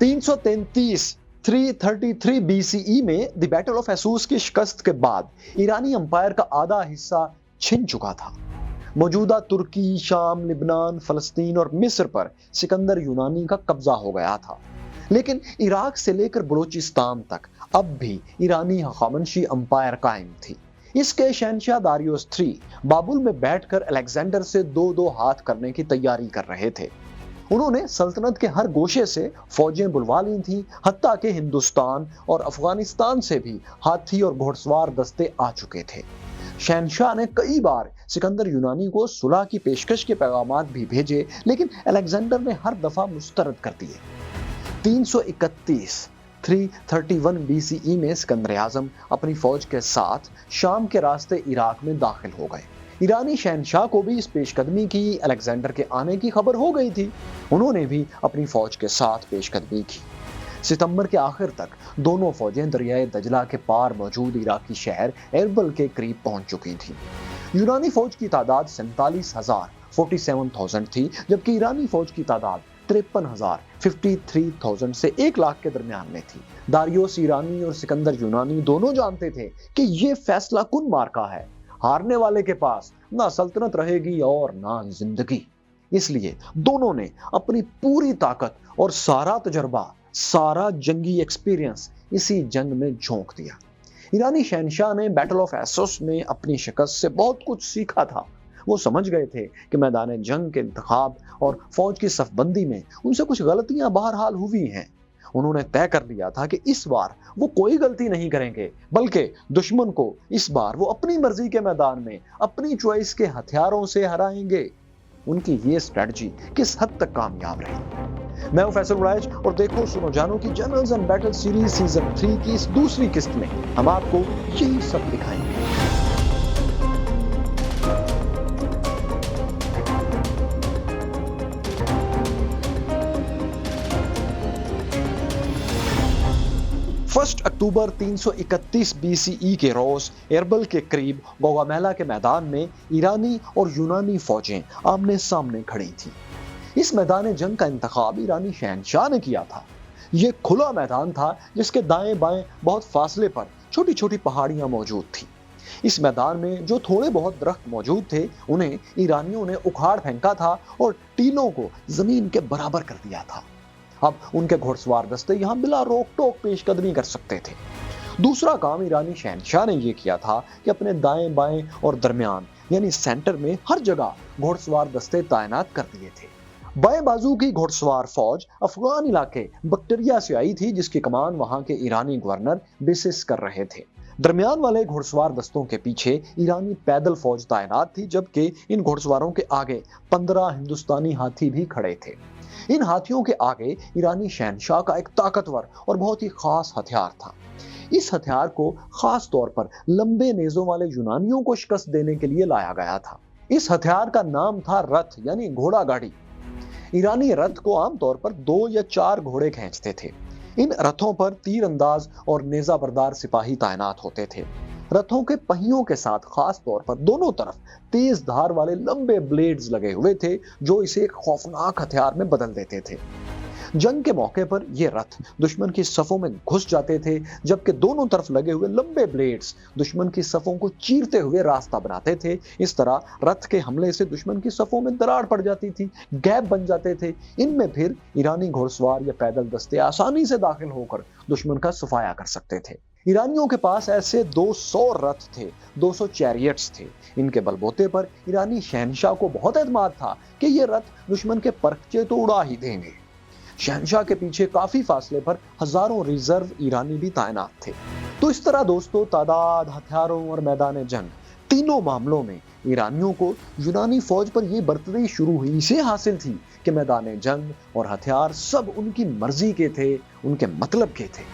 333 333 BCE में the battle of Asus की शिकस्त के बाद ईरानी अंपायर का आधा हिस्सा छिन चुका था। मौजूदा तुर्की, शाम, लिबनान, फलस्तीन और मिस्र पर सिकंदर यूनानी का कब्जा हो गया था। लेकिन इराक से लेकर बलूचिस्तान तक अब भी ईरानी हखामनशी अंपायर कायम थी। इसके शहंशाह दारियुस III बाबुल में बैठकर अलेक्जेंडर से दो दो हाथ करने की तैयारी कर रहे थे। उन्होंने सल्तनत के हर गोशे से फौजें बुलवा ली थी, हत्ता के हिंदुस्तान और अफगानिस्तान से भी हाथी और घुड़सवार दस्ते आ चुके थे। शहंशाह ने कई बार सिकंदर यूनानी को सुलह की पेशकश के पैगामात भी भेजे, लेकिन अलेक्जेंडर ने हर दफा मुस्तरद कर दिए। 331 331 BCE में सिकंदर आजम अपनी फौज के साथ शाम के रास्ते इराक में दाखिल हो गए। ईरानी शहंशाह को भी इस पेशकदमी की अलेक्जेंडर के आने की खबर हो गई थी। उन्होंने भी अपनी फौज के साथ पेशकदमी की। सितंबर के आखिर तक दोनों फौजें दरियाए दजला के पार मौजूद इराकी शहर एरबल के करीब पहुंच चुकी थी। यूनानी फौज की तादाद 47,000 थी, जबकि ईरानी फौज की तादाद 53,000 से 1 लाख के दरमियान में थी। दारियुस ईरानी और सिकंदर यूनानी दोनों जानते थे कि यह फैसला कुन मार्का है। हारने वाले के पास ना सल्तनत रहेगी और ना जिंदगी। इसलिए दोनों ने अपनी पूरी ताकत और सारा तजर्बा, सारा जंगी एक्सपीरियंस इसी जंग में झोंक दिया। ईरानी शहंशाह ने बैटल ऑफ एसोस में अपनी शिकस्त से बहुत कुछ सीखा था। वो समझ गए थे कि मैदान जंग के इंतखाब और फौज की सफबंदी में उनसे कुछ गलतियां बहरहाल हुई हैं। उन्होंने तय कर लिया था कि इस बार वो कोई गलती नहीं करेंगे, बल्कि दुश्मन को इस बार वो अपनी मर्जी के मैदान में अपनी चॉइस के हथियारों से हराएंगे। उनकी ये स्ट्रेटजी किस हद तक कामयाब रही। मैं हूं फैसल उड़ाइच और देखो सुनो जानो की generals and battle series season 3 की इस दूसरी किस्त में हम आपको यही सब दिखाएंगे। 1 अक्टूबर 331 BCE के रोज एरबल के करीब गोगामेला के मैदान में ईरानी और यूनानी फौजें आमने सामने खड़ी थी। इस मैदान जंग का इंतखाब ईरानी शहंशाह ने किया था। यह खुला मैदान था जिसके दाएं बाएं बहुत फासले पर छोटी छोटी पहाड़ियां मौजूद थी। इस मैदान में जो थोड़े बहुत दरख्त मौजूद थे उन्हें ईरानियों ने उखाड़ फेंका था और टीलों को जमीन के बराबर कर दिया था। अब उनके घुड़सवार दस्ते यहां बिला रोक टोक पेशकदमी कर सकते थे। दूसरा काम ईरानी शहंशाह ने यह किया था कि अपने दाएं बाएं और दरमियान यानी सेंटर में हर जगह घुड़सवार दस्ते तैनात कर दिए थे। बाएं बाजू की घुड़सवार फौज अफगान इलाके बक्टरिया से आई थी, जिसकी कमान वहां के ईरानी गवर्नर बेसिस कर रहे थे। दरमियान वाले घुड़सवार दस्तों के पीछे ईरानी पैदल फौज तैनात थी, जबकि इन घुड़सवारों के आगे 15 हिंदुस्तानी हाथी भी खड़े थे। इन हाथियों के आगे ईरानी शहंशाह का एक ताकतवर और बहुत ही खास हथियार था। इस हथियार को खास तौर पर लंबे नेजों वाले यूनानियों को शिकस्त देने के लिए लाया गया था। इस हथियार का नाम था रथ यानी घोड़ा गाड़ी। ईरानी रथ को आमतौर पर 2 या 4 घोड़े खींचते थे। इन रथों पर तीर अंदाज और नेजा बरदार सिपाही तैनात होते थे। रथों के पहियों के साथ खास तौर पर दोनों तरफ तेज धार वाले लंबे ब्लेड्स लगे हुए थे, जो इसे एक खौफनाक हथियार में बदल देते थे। जंग के मौके पर ये रथ दुश्मन की सफों में घुस जाते थे, जबकि दोनों तरफ लगे हुए लंबे ब्लेड्स दुश्मन की सफों को चीरते हुए रास्ता बनाते थे। इस तरह रथ के हमले से दुश्मन की सफों में दरार पड़ जाती थी, गैप बन जाते थे। इनमें फिर ईरानी घुड़सवार या पैदल दस्ते आसानी से दाखिल होकर दुश्मन का सफाया कर सकते थे। ईरानियों के पास ऐसे 200 रथ थे, 200 चैरियट्स थे। इनके बलबूते पर ईरानी शहंशाह को बहुत एतमाद था कि ये रथ दुश्मन के परखचे तो उड़ा ही देंगे। शहंशाह के पीछे काफी फासले पर हजारों रिजर्व ईरानी भी तैनात थे। तो इस तरह दोस्तों, तादाद, हथियारों और मैदान जंग तीनों मामलों में ईरानियों को यूनानी फौज पर यह बर्तरी शुरू ही से हासिल थी कि मैदान जंग और हथियार सब उनकी मर्जी के थे, उनके मतलब के थे।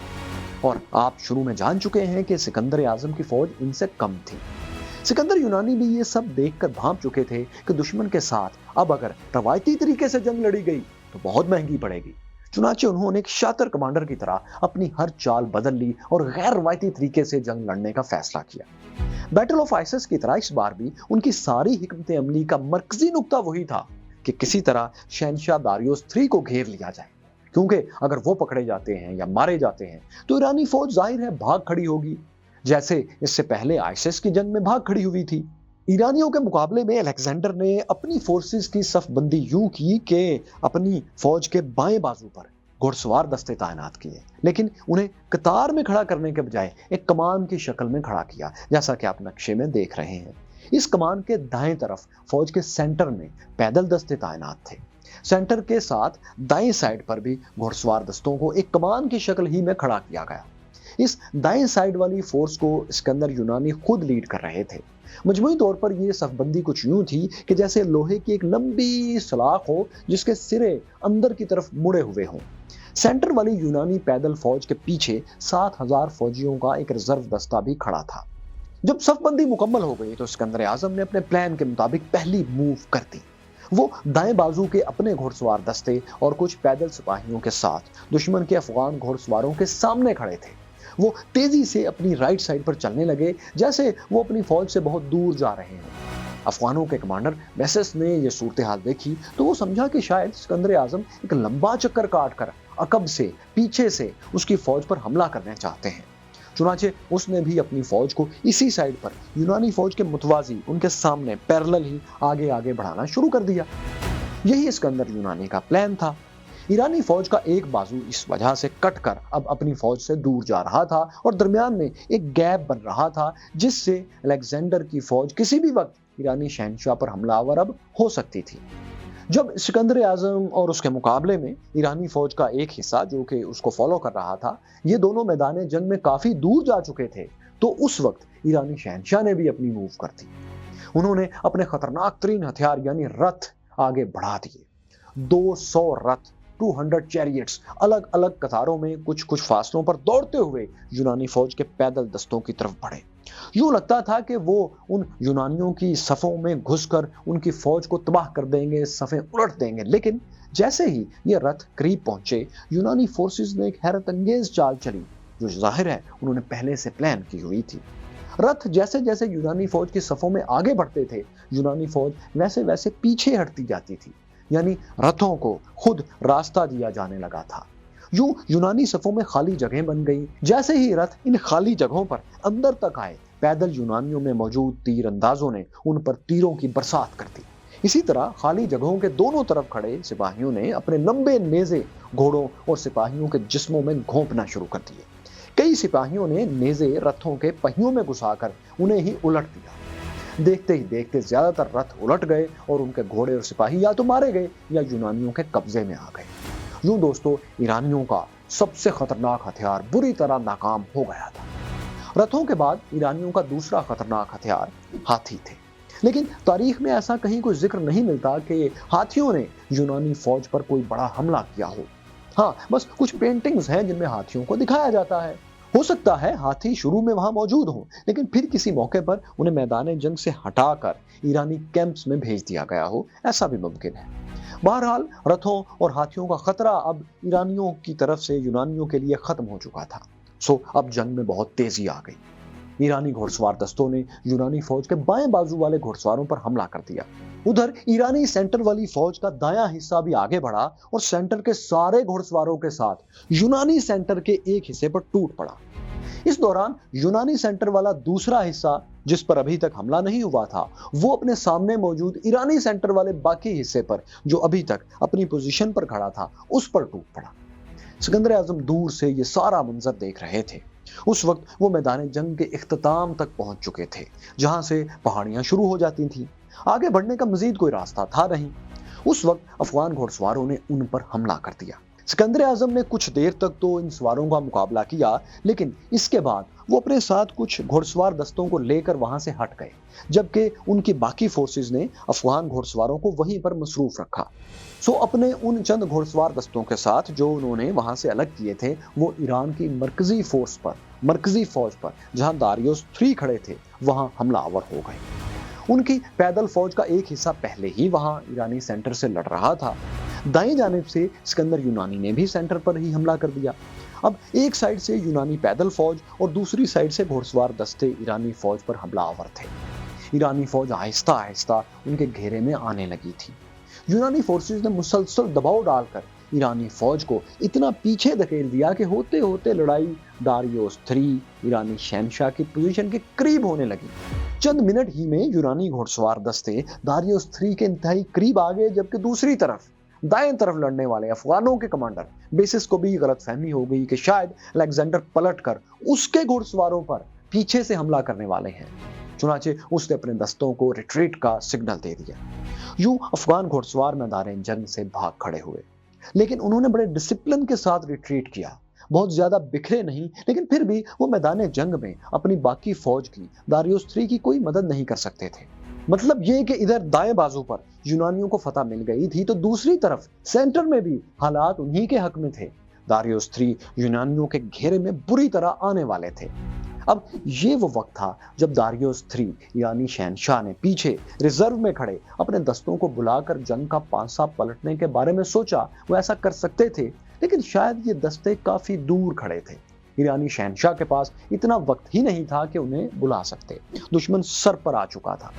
और आप शुरू में जान चुके हैं कि सिकंदर आजम की फौज इनसे कम थी। सिकंदर यूनानी भी ये सब देखकर भांप चुके थे कि दुश्मन के साथ अब अगर रवायती तरीके से जंग लड़ी गई तो बहुत महंगी पड़ेगी। चुनाचे उन्होंने एक शातिर कमांडर की तरह अपनी हर चाल बदल ली और गैर रवायती तरीके से जंग लड़ने का फैसला किया। बैटल ऑफ आइसिस की तरह इस बार भी उनकी सारी हिकमत अमली का मरकजी नुक्ता वही था कि किसी तरह शहंशाह दारियुस III को घेर लिया जाए। क्योंकि अगर वो पकड़े जाते हैं या मारे जाते हैं तो ईरानी फौज जाहिर है भाग खड़ी होगी, जैसे इससे पहले आईसिस की जंग में भाग खड़ी हुई थी। ईरानियों के मुकाबले में अलेक्जेंडर ने अपनी फोर्सेस की सफबंदी यूं की कि अपनी फौज के बाएं बाजू पर घुड़सवार दस्ते तैनात किए, लेकिन उन्हें कतार में खड़ा करने के बजाय एक कमान की शक्ल में खड़ा किया, जैसा कि आप नक्शे में देख रहे हैं। इस कमान के दाएं तरफ फौज के सेंटर में पैदल दस्ते तैनात थे। सेंटर के साथ दाएं साइड पर भी घुड़सवार दस्तों को एक कमान की शक्ल ही में खड़ा किया गया। इस दाएं साइड वाली फोर्स को सिकंदर यूनानी खुद लीड कर रहे थे। मजमूई तौर पर यह सफबंदी कुछ यूं थी कि जैसे लोहे की एक लंबी सलाख हो जिसके सिरे अंदर की तरफ मुड़े हुए हों। सेंटर वाली यूनानी पैदल फौज के पीछे 7000 फौजियों का एक रिजर्व दस्ता भी खड़ा था। जब सफबंदी मुकम्मल हो गई तो सिकंदर आजम ने अपने प्लान के मुताबिक पहली मूव कर दी। वो दाएं बाजू के अपने घुड़सवार दस्ते और कुछ पैदल सिपाहियों के साथ दुश्मन के अफगान घुड़सवारों के सामने खड़े थे। वो तेजी से अपनी राइट साइड पर चलने लगे, जैसे वो अपनी फौज से बहुत दूर जा रहे हैं। अफगानों के कमांडर मेसेस ने यह सूरत हाल देखी तो वो समझा कि शायद सिकंदर आजम एक लंबा चक्कर काटकर अकब से, पीछे से उसकी फौज पर हमला करना चाहते हैं। चुनाचे उसने भी अपनी फौज को इसी साइड पर यूनानी फौज के मुतवाजी, उनके सामने पैरेलल ही आगे आगे बढ़ाना शुरू कर दिया। यही सिकंदर यूनानी का प्लान था। ईरानी फौज का एक बाजू इस वजह से कटकर अब अपनी फौज से दूर जा रहा था और दरमियान में एक गैप बन रहा था, जिससे अलेक्जेंडर की फौज किसी भी वक्त ईरानी शहंशाह पर हमलावर अब हो सकती थी। जब सिकंदर आजम और उसके मुकाबले में ईरानी फौज का एक हिस्सा जो कि उसको फॉलो कर रहा था, ये दोनों मैदान जंग में काफी दूर जा चुके थे, तो उस वक्त ईरानी शहंशाह ने भी अपनी मूव कर दी। उन्होंने अपने खतरनाक तरीन हथियार यानी रथ आगे बढ़ा दिए। 200 रथ, 200 चैरियट्स अलग अलग कतारों में कुछ कुछ फासलों पर दौड़ते हुए यूनानी फौज के पैदल दस्तों की तरफ बढ़े। यूं लगता था कि वो उन यूनानियों की सफों में घुसकर उनकी फौज को तबाह कर देंगे, सफें उलट देंगे। लेकिन जैसे ही ये रथ करीब पहुंचे, यूनानी फोर्सेस ने एक हैरत अंगेज चाल चली, जो जाहिर है उन्होंने पहले से प्लान की हुई थी। रथ जैसे जैसे यूनानी फौज की सफों में आगे बढ़ते थे, यूनानी फौज वैसे वैसे पीछे हटती जाती थी, यानी रथों को खुद रास्ता दिया जाने लगा था। यूं यूनानी सफों में खाली जगह बन गई। जैसे ही रथ इन खाली जगहों पर अंदर तक आए, पैदल यूनानियों में मौजूद तीर अंदाजों ने उन पर तीरों की बरसात कर दी। इसी तरह खाली जगहों के दोनों तरफ खड़े सिपाहियों ने अपने लंबे नेज़े घोड़ों और सिपाहियों के जिस्मों में घोंपना शुरू कर दिए। कई सिपाहियों ने नेज़े रथों के पहियों में घुसाकर उन्हें ही उलट दिया। देखते ही देखते ज्यादातर रथ उलट गए और उनके घोड़े और सिपाही या तो मारे गए या यूनानियों के कब्जे में आ गए। यूं दोस्तों, ईरानियों का सबसे खतरनाक हथियार बुरी तरह नाकाम हो गया था। रथों के बाद ईरानियों का दूसरा खतरनाक हथियार हाथी थे। लेकिन तारीख में ऐसा कहीं कोई जिक्र नहीं मिलता कि हाथियों ने यूनानी फौज पर कोई बड़ा हमला किया हो। हाँ, बस कुछ पेंटिंग्स हैं जिनमें हाथियों को दिखाया जाता है। हो सकता है हाथी शुरू में वहां मौजूद हो, लेकिन फिर किसी मौके पर उन्हें मैदान जंग से हटाकर ईरानी कैंप्स में भेज दिया गया हो, ऐसा भी मुमकिन है। बहरहाल रथों और हाथियों का खतरा अब ईरानियों की तरफ से यूनानियों के लिए खत्म हो चुका था। सो अब जंग में बहुत तेजी आ गई। ईरानी घुड़सवार दस्तों ने यूनानी फौज के बाएं बाजू वाले घुड़सवारों पर हमला कर दिया। उधर ईरानी सेंटर वाली फौज का दायां हिस्सा भी आगे बढ़ा और सेंटर के सारे घुड़सवारों के साथ यूनानी सेंटर के एक हिस्से पर टूट पड़ा। इस दौरान यूनानी सेंटर वाला दूसरा हिस्सा, जिस पर अभी तक हमला नहीं हुआ था, वो अपने सामने मौजूद ईरानी सेंटर वाले बाकी हिस्से पर, जो अभी तक अपनी पोजीशन पर खड़ा था, उस पर टूट पड़ा। सिकंदर आजम दूर से ये सारा मंजर देख रहे थे। उस वक्त वो मैदान जंग के इख्तिताम तक पहुंच चुके थे, जहां से पहाड़ियां शुरू हो जाती थीं। आगे बढ़ने का मजीद कोई रास्ता था नहीं। उस वक्त अफगान घुड़सवारों ने उन पर हमला कर दिया। सिकंदर आजम ने कुछ देर तक तो इन सवारों का मुकाबला किया, लेकिन इसके बाद वो अपने साथ कुछ घुड़सवार दस्तों को लेकर वहां से हट गए, जबकि उनकी बाकी फोर्सेस ने अफगान घुड़सवारों को वहीं पर मसरूफ रखा। सो अपने उन चंद घुड़सवार दस्तों के साथ जो उन्होंने वहां से अलग किए थे, वो ईरान की मरकजी फौज पर जहां दारियोस 3 खड़े थे, वहां हमलावर हो गए। उनकी पैदल फौज का एक हिस्सा पहले ही वहां ईरानी सेंटर से लड़ रहा था। दाएं जानिब से सिकंदर यूनानी ने भी सेंटर पर ही हमला कर दिया। अब एक साइड से यूनानी पैदल फौज और दूसरी साइड से घुड़सवार दस्ते ईरानी फौज पर हमलावर थे। ईरानी फौज आहिस्ता आहिस्ता उनके घेरे में आने लगी थी। यूनानी फोर्सेस ने मुसलसल दबाव डालकर ईरानी फौज को इतना पीछे धकेल दिया कि होते होते लड़ाई दारियोस 3 ईरानी शहनशाह की पोजीशन के करीब होने लगी। चंद मिनट ही में यूनानी घुड़सवार दस्ते दारियोस 3 के इंतहाई करीब आ गए, जबकि दूसरी तरफ दाएं तरफ लड़ने वाले अफगानों के कमांडर बेसिस को भी गलतफहमी हो गई कि शायद अलेक्जेंडर पलटकर उसके घुड़सवारों पर पीछे से हमला करने वाले हैं। चुनाचे उसने अपने दस्तों को रिट्रीट का सिग्नल दे दिया। यूं अफगान घुड़सवार मैदान जंग से भाग खड़े हुए, लेकिन उन्होंने बड़े डिसिप्लिन के साथ रिट्रीट किया। बहुत ज्यादा बिखरे नहीं, लेकिन फिर भी वो मैदान जंग में अपनी बाकी फौज की दारियोस 3 की कोई मदद नहीं कर सकते थे। मतलब ये कि इधर दाएं बाजू पर यूनानियों को फतह मिल गई थी, तो दूसरी तरफ सेंटर में भी हालात उन्हीं के हक में थे। दारियोस 3 यूनानियों के घेरे में बुरी तरह आने वाले थे। अब ये वो वक्त था जब दारियोस 3 यानी शहनशाह ने पीछे रिजर्व में खड़े अपने दस्तों को बुलाकर जंग का पांसा पलटने के बारे में सोचा। वो ऐसा कर सकते थे, लेकिन शायद ये दस्ते काफी दूर खड़े थे। ईरानी शहनशाह के पास इतना वक्त ही नहीं था कि उन्हें बुला सकते। दुश्मन सर पर आ चुका था।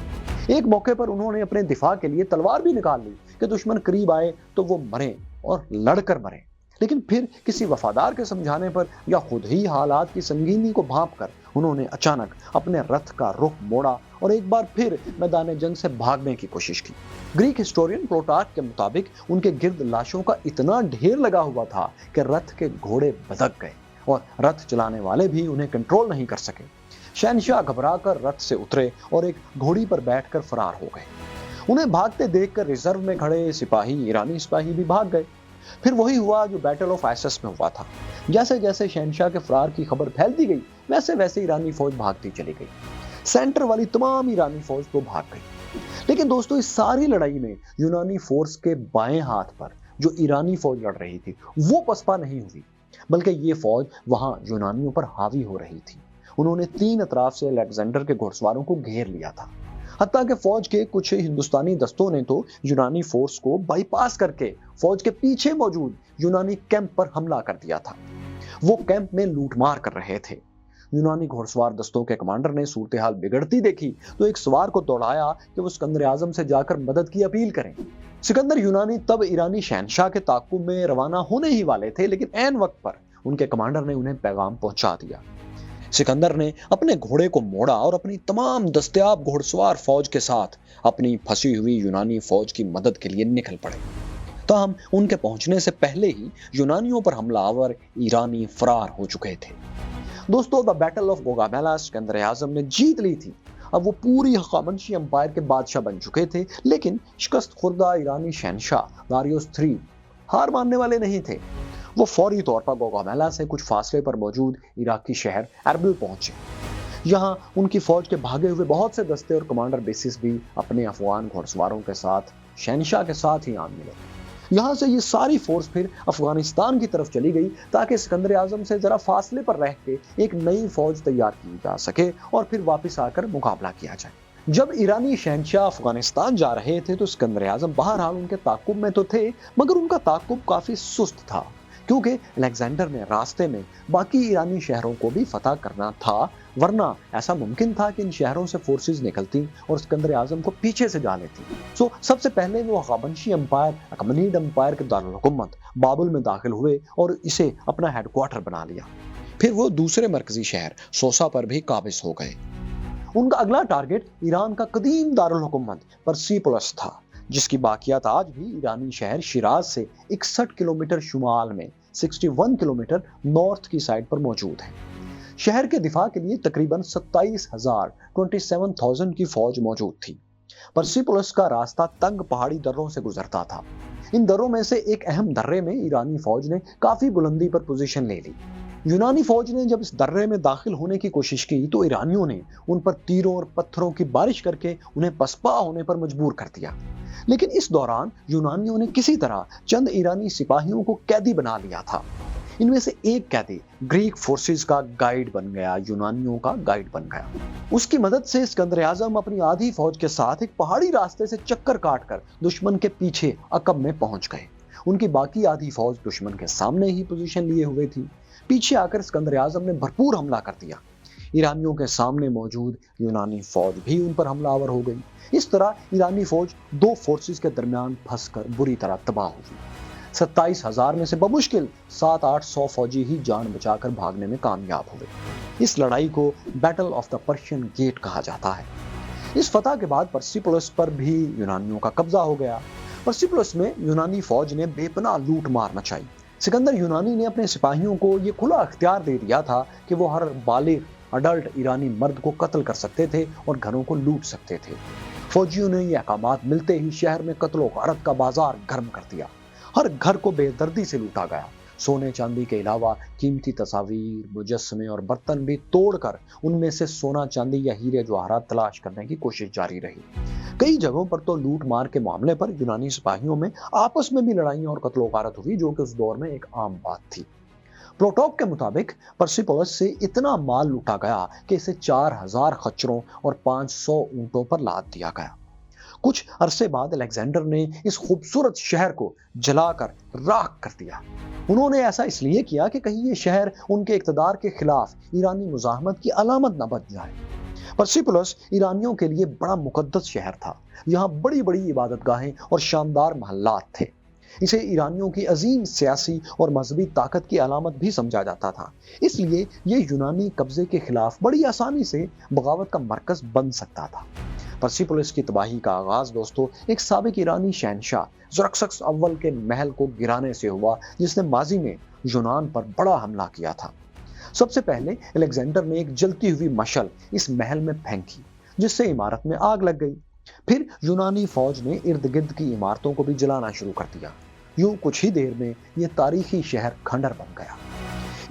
एक मौके पर उन्होंने अपने दिफा के लिए तलवार भी निकाल ली कि दुश्मन करीब आए तो वो मरे और लड़कर मरे। लेकिन फिर किसी वफादार के समझाने पर या खुद ही हालात की संगीनी को भांपकर उन्होंने अचानक अपने रथ का रुख मोड़ा और एक बार फिर मैदान जंग से भागने की कोशिश की। ग्रीक हिस्टोरियन प्लूटार्क के मुताबिक उनके गिर्द लाशों का इतना ढेर लगा हुआ था कि रथ के घोड़े बदक गए और रथ चलाने वाले भी उन्हें कंट्रोल नहीं कर सके। शहनशाह घबराकर रथ से उतरे और एक घोड़ी पर बैठकर फरार हो गए। उन्हें भागते देखकर रिजर्व में खड़े ईरानी सिपाही भी भाग गए। फिर वही हुआ जो बैटल ऑफ एसेस में हुआ था। जैसे जैसे शहनशाह के फरार की खबर फैलती गई, वैसे वैसे ईरानी फौज भागती चली गई। सेंटर वाली तमाम ईरानी फौज तो भाग गई। लेकिन दोस्तों, इस सारी लड़ाई में यूनानी फोर्स के बाएं हाथ पर जो ईरानी फौज लड़ रही थी वो पसपा नहीं हुई, बल्कि ये फौज वहां यूनानियों पर हावी हो रही थी। उन्होंने 3 अतराफ से अलेक्जेंडर के घुड़सवारों को घेर लिया था। हत्ता कि फौज के कुछ हिंदुस्तानी दस्तों ने तो यूनानी फोर्स को बाईपास करके फौज के पीछे मौजूद यूनानी कैंप पर हमला कर दिया था। वो कैंप में लूटमार कर रहे थे। यूनानी घुड़सवार दस्तों के कमांडर ने सूरत हाल बिगड़ती देखी तो एक सवार को दौड़ाया कि वो सिकंदर आजम से जाकर मदद की अपील करें। सिकंदर यूनानी तब ईरानी शहनशाह के ताकुब में रवाना होने ही वाले थे, लेकिन ऐन वक्त पर उनके कमांडर ने उन्हें पैगाम पहुंचा दिया। सिकंदर ने अपने घोड़े को मोड़ा और अपनी तमाम दस्तयाब घुड़सवार फौज के साथ अपनी फंसी हुई यूनानी फौज की मदद के लिए निकल पड़े। ताहम उनके पहुंचने से पहले ही यूनानियों पर हमलावर ईरानी फरार हो चुके थे। दोस्तों, द बैटल ऑफ गोगामेला सिकंदर आजम ने जीत ली थी। अब वो पूरी हखामनशी एम्पायर के बादशाह बन चुके थे, लेकिन शिकस्त खुर्दा ईरानी शहनशाह दारियोस 3 हार मानने वाले नहीं थे। वो फौरी तौर पर गोगामेला से कुछ फासले पर मौजूद इराकी शहर एरबिल पहुंचे। यहाँ उनकी फौज के भागे हुए बहुत से दस्ते और कमांडर बेसिस भी अपने अफगान घुड़सवारों के साथ शहनशाह के साथ ही आन मिले। यहाँ से ये सारी फोर्स फिर अफगानिस्तान की तरफ चली गई ताकि सिकंदर आजम से जरा फासले पर रह के एक नई फौज तैयार की जा सके और फिर वापस आकर मुकाबला किया जाए। जब ईरानी शहनशाह अफगानिस्तान जा रहे थे तो सिकंदर आजम बहरहाल उनके ताकुब में तो थे, मगर उनका ताकुब काफी सुस्त था, क्योंकि अलेक्जेंडर ने रास्ते में बाकी ईरानी शहरों को भी फतह करना था, वरना ऐसा मुमकिन था कि इन शहरों से फोर्सेस निकलती और सिकंदर आजम को पीछे से जा लेती। सबसे पहले वो हखामनशी एम्पायर अकमनीड एम्पायर के दारुल हुकूमत बाबुल में दाखिल हुए और इसे अपना हेडक्वार्टर बना लिया। फिर वो दूसरे मरकजी शहर सोसा पर भी काबिज हो गए। उनका अगला टारगेट ईरान का कदीम दारुल हुकूमत परसीपोलिस था, जिसकी बाकियात आज भी ईरानी शहर शिराज से 61 किलोमीटर शुमाल में 61 किलोमीटर नॉर्थ की साइड पर मौजूद है। शहर के दिफा के लिए तकरीबन 27,000 की फौज मौजूद थी। परसीपोलिस का रास्ता तंग पहाड़ी दर्रों से गुजरता था। इन दर्रों में से एक अहम दर्रे में ईरानी फौज ने काफी बुलंदी पर पोजीशन ले ली। यूनानी फौज ने जब इस दर्रे में दाखिल होने की कोशिश की तो ईरानियों ने उन पर तीरों और पत्थरों की बारिश करके उन्हें पसपा होने पर मजबूर कर दिया। लेकिन इस दौरान यूनानियों ने किसी तरह चंद ईरानी सिपाहियों को कैदी बना लिया था। इनमें से एक कैदी ग्रीक फोर्सेस का गाइड बन गया, यूनानियों का गाइड बन गया। उसकी मदद से सिकंदर आजम अपनी आधी फौज के साथ एक पहाड़ी रास्ते से चक्कर काटकर दुश्मन के पीछे अकब में पहुंच गए। उनकी बाकी आधी फौज दुश्मन के सामने ही पोजीशन लिए हुए थी। पीछे आकर सिकंदर आजम ने भरपूर हमला कर दिया। ईरानियों के सामने मौजूद यूनानी फौज भी उन पर हमलावर हो गई। इस तरह ईरानी फौज दो फोर्सेस के दरमियान फंसकर बुरी तरह तबाह हुई। 27,000 में से बमुश्किल 700-800 फौजी ही जान बचाकर भागने में कामयाब हुए। इस लड़ाई को Battle of the Persian Gate कहा जाता है। इस फतह के बाद पर्सिपोलिस पर भी यूनानियों का कब्जा हो गया। पर्सिपोलिस में यूनानी फौज ने बेपनाह लूट मार मचाई। सिकंदर यूनानी ने अपने सिपाहियों को यह खुला अख्तियार दे दिया था कि वो हर बालिग अडल्ट ईरानी मर्द को कत्ल कर सकते थे और घरों को लूट सकते थे। फौजियों ने ये अहकामात मिलते ही शहर में कत्लो गारत का बाजार गर्म कर दिया। हर घर को बेदर्दी से लूटा गया। सोने चांदी के अलावा कीमती तस्वीर, मुजस्समे और बर्तन भी तोड़कर उनमें से सोना चांदी या हीरे जवाहरात तलाश करने की कोशिश जारी रही। कई जगहों पर तो लूट मार के मामले पर यूनानी सिपाहियों में आपस में भी लड़ाइयां और कत्लो गारत हुई, जो कि उस दौर में एक आम बात थी। प्लूटार्क के मुताबिक पर्सिपोलिस से इतना माल लूटा गया कि इसे 4000 खच्चरों और 500 ऊंटों पर लाद दिया गया। कुछ अरसे बाद अलेक्जेंडर ने इस खूबसूरत शहर को जलाकर राख कर दिया। उन्होंने ऐसा इसलिए किया कि कहीं ये शहर उनके इक़्तिदार के खिलाफ ईरानी मुज़ाहमत की अलामत न बन जाए। पर्सिपोलिस ईरानियों के लिए बड़ा मुकद्दस शहर था। यहाँ बड़ी बड़ी इबादतगाहें और शानदार महल्लात थे। इसे ईरानियों की अजीम सियासी और मजहबी ताकत की अलामत भी समझा जाता था। इसलिए ये यूनानी कब्जे के खिलाफ बड़ी आसानी से बगावत का मरकज बन सकता था। पर्सिपोलिस की तबाही का आगाज दोस्तों एक साबिक ईरानी शहंशाह ज़रक्सस अव्वल के महल को गिराने से हुआ, जिसने माजी में यूनान पर बड़ा हमला किया था। सबसे पहले अलेक्जेंडर ने एक जलती हुई मशल इस महल में फेंकी, जिससे इमारत में आग लग गई। फिर यूनानी फौज ने इर्द गिर्द की इमारतों को भी जलाना शुरू कर दिया। यूं कुछ ही देर में यह तारीखी शहर खंडर बन गया।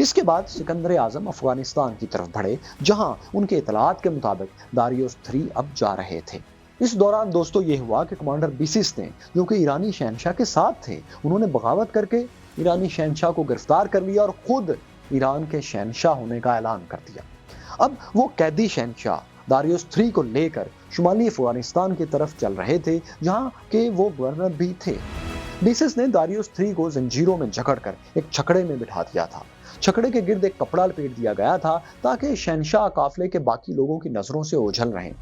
इसके बाद सिकंदर आजम अफगानिस्तान की तरफ बढ़े, जहां उनके इतलात के मुताबिक दारियुस III अब जा रहे थे। इस दौरान दोस्तों ये हुआ कि कमांडर बीसिस ने, जो कि ईरानी शहंशाह के साथ थे, उन्होंने बगावत करके ईरानी शहंशाह को गिरफ्तार कर लिया और खुद ईरान के शहंशाह होने का ऐलान कर दिया। अब वो कैदी शहंशाह दारियुस III को लेकर शुमाली अफगानिस्तान की तरफ चल रहे थे, जहां के वो गवर्नर भी थे। बीसिस ने दारियुस III को जंजीरों में जकड़कर एक छकड़े में बिठा दिया था। छकड़े के गिर्द एक कपड़ा लपेट दिया गया था ताकि शहंशाह काफिले के बाकी लोगों की नजरों से ओझल रहें।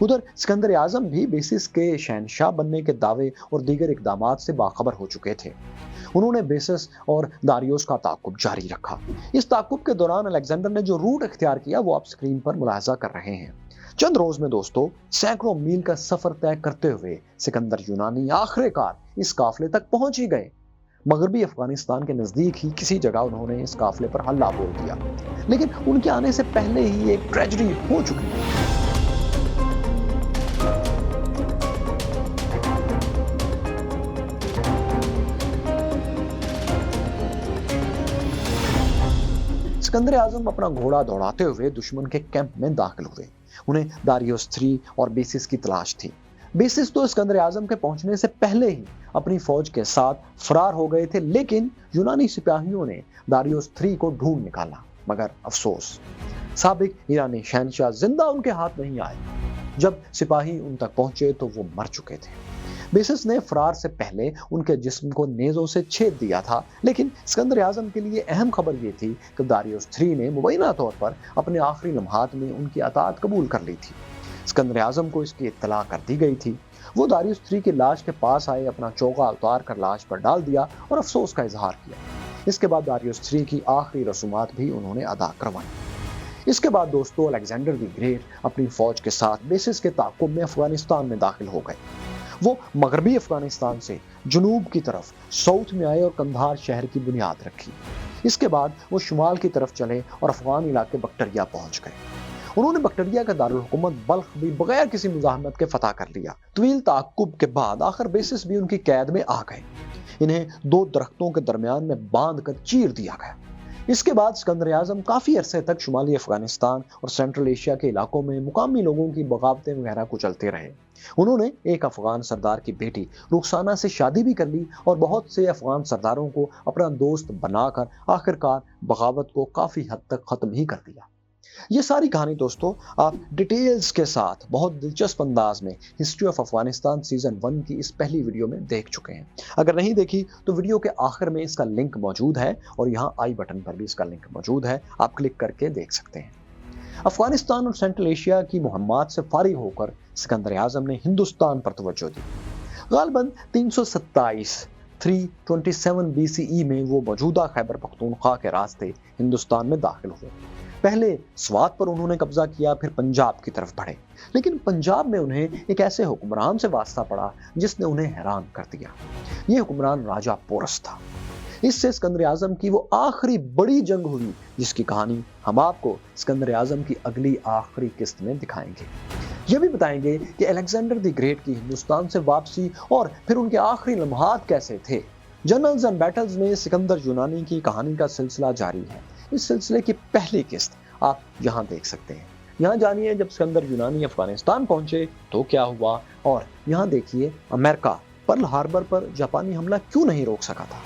उधर सिकंदर आजम भी बेसिस के शहंशाह बनने के दावे और दीगर इकदामात से बाखबर हो चुके थे। उन्होंने बेसिस और दारियुस का ताकुब जारी रखा। इस ताकुब के दौरान अलेक्जेंडर ने जो रूट इख्तियार किया वो आप स्क्रीन पर मुलाहजा कर रहे हैं। चंद रोज में दोस्तों सैकड़ों मील का सफर तय करते हुए सिकंदर यूनानी आखिरकार इस काफिले तक पहुंच ही गए। मगरबी अफगानिस्तान के नजदीक ही किसी जगह उन्होंने इस काफिले पर हल्ला बोल दिया, लेकिन उनके आने से पहले ही एक ट्रेजेडी हो चुकी है। सिकंदर आजम अपना घोड़ा दौड़ाते हुए दुश्मन के कैंप में दाखिल हुए। उन्हें दारियुस III और बेसिस की तलाश थी। बेसिस तो सिकंदर आजम के पहुंचने से पहले ही अपनी फौज के साथ फरार हो गए थे, लेकिन यूनानी सिपाहियों ने दारियुस III को ढूंढ निकाला, मगर अफसोस साबिक ईरानी शहंशाह जिंदा उनके हाथ नहीं आए। जब सिपाही उन तक पहुंचे तो वो मर चुके थे। बेसिस ने फरार से पहले उनके जिस्म को नेज़ों से छेद दिया था, लेकिन सिकंदर आजम के लिए अहम खबर ये थी कि दारियुस III ने मुबैना तौर पर अपने आखिरी लम्हात में उनकी अताअत कबूल कर ली थी। सिकंदर आजम को इसकी इत्तला कर दी गई थी। वो दारियुस III की लाश के पास आए, अपना चौका उतार कर लाश पर डाल दिया और अफसोस का इजहार किया। इसके बाद दारियुस III की आखिरी रसूमात भी उन्होंने अदा करवाई। इसके बाद दोस्तों अलेक्जेंडर द ग्रेट अपनी फौज के साथ बेसिस के ताकुब में अफगानिस्तान में दाखिल हो गए। वो मगरबी अफगानिस्तान से जुनूब की तरफ साउथ में आए और कंधार शहर की बुनियाद रखी। इसके बाद वो शुमाल की तरफ चले और अफगान इलाके बक्टरिया पहुंच गए। उन्होंने बक्टरिया का दारुल हुकूमत बल्ख भी बगैर किसी मुज़ाहमत के फतह कर लिया। तवील ताकुब के बाद आखिर बेसिस भी उनकी कैद में आ गए। इन्हें 2 दरख्तों के दरमियान में बांध कर चीर दिया गया। इसके बाद सिकंदर आजम काफी अरसे तक शुमाली अफगानिस्तान और सेंट्रल एशिया के इलाकों में मुकामी लोगों की बगावतें वगैरह को चलते रहे। उन्होंने एक अफगान सरदार की बेटी रुखसाना से शादी भी कर ली और बहुत से अफगान सरदारों को अपना दोस्त बनाकर आखिरकार बगावत को काफी हद तक खत्म ही कर दिया। ये सारी कहानी दोस्तों आप डिटेल्स के साथ बहुत दिलचस्प अंदाज में हिस्ट्री ऑफ अफगानिस्तान सीजन 1 की इस पहली वीडियो में देख चुके हैं। अगर नहीं देखी तो वीडियो के आखिर में इसका लिंक मौजूद है और यहाँ आई बटन पर भी इसका लिंक मौजूद है, आप क्लिक करके देख सकते हैं। अफगानिस्तान और सेंट्रल एशिया की मुहम्मात से फारिग होकर सिकंदर आजम ने हिंदुस्तान पर तवज्जो दी। गालबन 327 327 BCE में वो मौजूदा खैबर पख्तूनख्वा के रास्ते हिंदुस्तान में दाखिल हुए। पहले स्वात पर उन्होंने कब्जा किया, फिर पंजाब की तरफ बढ़े, लेकिन पंजाब में उन्हें एक ऐसे हुक्मरान से वास्ता पड़ा जिसने उन्हें हैरान कर दिया। ये हुक्मरान राजा पोरस था। इससे सिकंदर आजम की वो आखिरी बड़ी जंग हुई जिसकी कहानी हम आपको सिकंदर आजम की अगली आखिरी किस्त में दिखाएंगे। ये भी बताएंगे कि अलेक्जेंडर द ग्रेट की हिंदुस्तान से वापसी और फिर उनके आखिरी लम्हात कैसे थे। जनरल्स एंड बैटल्स में सिकंदर यूनानी की कहानी का सिलसिला जारी है। इस सिलसिले की पहली किस्त आप यहाँ देख सकते हैं। यहाँ जानिए जब सिकंदर यूनानी अफगानिस्तान पहुंचे तो क्या हुआ, और यहाँ देखिए अमेरिका पर्ल हार्बर पर जापानी हमला क्यों नहीं रोक सका था।